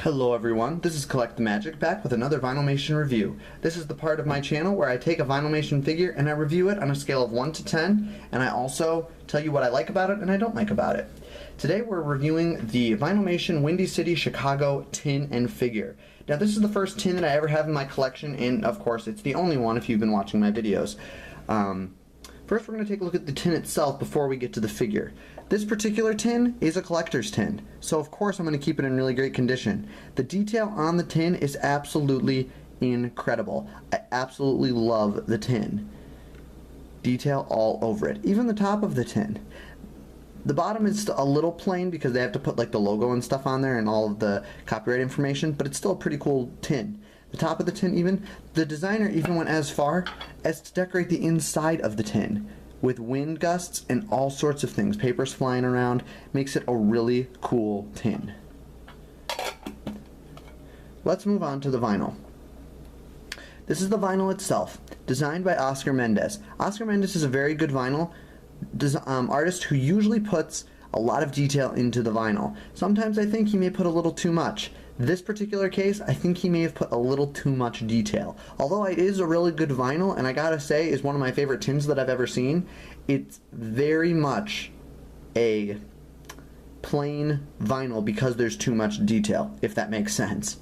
Hello everyone, this is Collect the Magic back with another Vinylmation review. This is the part of my channel where I take a Vinylmation figure and I review it on a scale of 1 to 10, and I also tell you what I like about it and I don't like about it. Today we're reviewing the Vinylmation Windy City Chicago tin and figure. Now this is the first tin that I ever have in my collection, and of course it's the only one if you've been watching my videos. First we're going to take a look at the tin itself before we get to the figure. This particular tin is a collector's tin, so of course I'm going to keep it in really great condition. The detail on the tin is absolutely incredible. I absolutely love the tin. Detail all over it. Even the top of the tin. The bottom is a little plain because they have to put like the logo and stuff on there and all of the copyright information, but it's still a pretty cool tin. The top of the tin even, the designer even went as far as to decorate the inside of the tin with wind gusts and all sorts of things. Papers flying around, makes it a really cool tin. Let's move on to the vinyl. This is the vinyl itself, designed by Oscar Mendes. Oscar Mendes is a very good vinyl artist who usually puts a lot of detail into the vinyl. Sometimes I think he may put a little too much. This particular case, I think he may have put a little too much detail. Although it is a really good vinyl, and I gotta say, is one of my favorite tins that I've ever seen, it's very much a plain vinyl because there's too much detail, if that makes sense.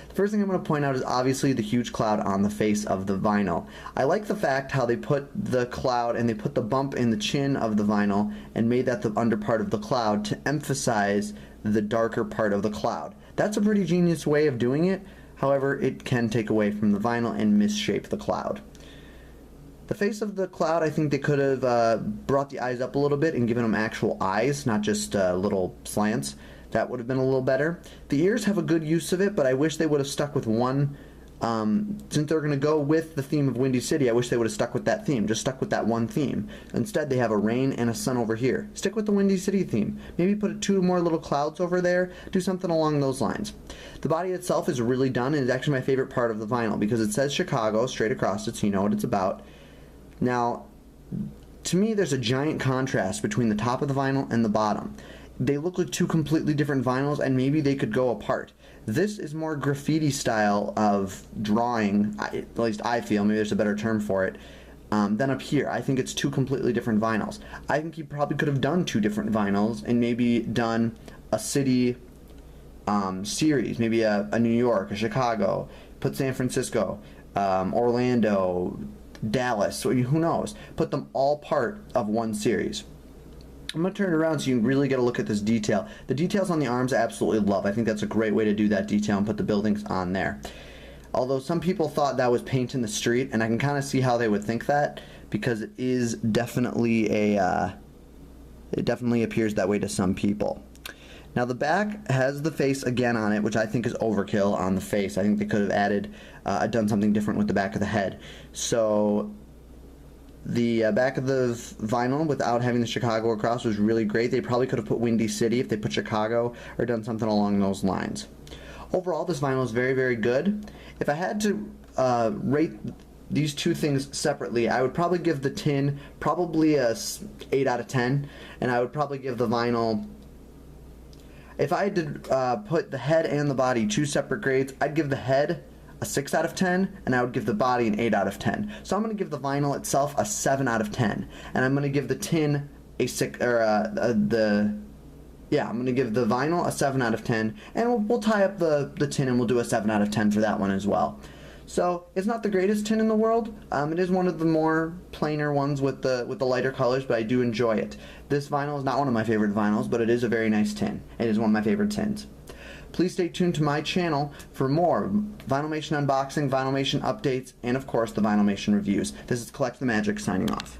The first thing I'm going to point out is obviously the huge cloud on the face of the vinyl. I like the fact how they put the cloud and they put the bump in the chin of the vinyl and made that the under part of the cloud to emphasize the darker part of the cloud. That's a pretty genius way of doing it. However, it can take away from the vinyl and misshape the cloud. The face of the cloud, I think they could have brought the eyes up a little bit and given them actual eyes, not just little slants. That would have been a little better. The ears have a good use of it, but I wish they would have stuck with one. Since they're going to go with the theme of Windy City, I wish they would have stuck with that theme, just stuck with that one theme. Instead, they have a rain and a sun over here. Stick with the Windy City theme. Maybe put two more little clouds over there, do something along those lines. The body itself is really done, and it's actually my favorite part of the vinyl because it says Chicago straight across it, so you know what it's about. Now, to me, there's a giant contrast between the top of the vinyl and the bottom. They look like two completely different vinyls, and maybe they could go apart. This is more graffiti style of drawing, at least I feel, maybe there's a better term for it, than up here. I think it's two completely different vinyls. I think you probably could have done two different vinyls and maybe done a city series, maybe a New York, a Chicago, put San Francisco, Orlando, Dallas, so who knows. Put them all part of one series. I'm going to turn it around so you can really get a look at this detail. The details on the arms I absolutely love. I think that's a great way to do that detail and put the buildings on there. Although some people thought that was paint in the street, and I can kind of see how they would think that because it is definitely it definitely appears that way to some people. Now the back has the face again on it, which I think is overkill on the face. I think they could have added, done something different with the back of the head. So the back of the vinyl without having the Chicago across was really great. They probably could have put Windy City if they put Chicago or done something along those lines. Overall, this vinyl is very, very good. If I had to rate these two things separately, I would probably give the tin probably a 8 out of 10, and I would probably give the vinyl, if I had to put the head and the body two separate grades, I'd give the head a 6 out of 10, and I would give the body an 8 out of 10. So I'm going to give the vinyl itself a 7 out of 10, and I'm going to give the tin a 6, or I'm going to give the vinyl a 7 out of 10, and we'll tie up the tin and we'll do a 7 out of 10 for that one as well. So it's not the greatest tin in the world. It is one of the more plainer ones with the lighter colors, but I do enjoy it. This vinyl is not one of my favorite vinyls, but it is a very nice tin. It is one of my favorite tins. Please stay tuned to my channel for more Vinylmation unboxing, Vinylmation updates, and of course the Vinylmation reviews. This is Collect the Magic signing off.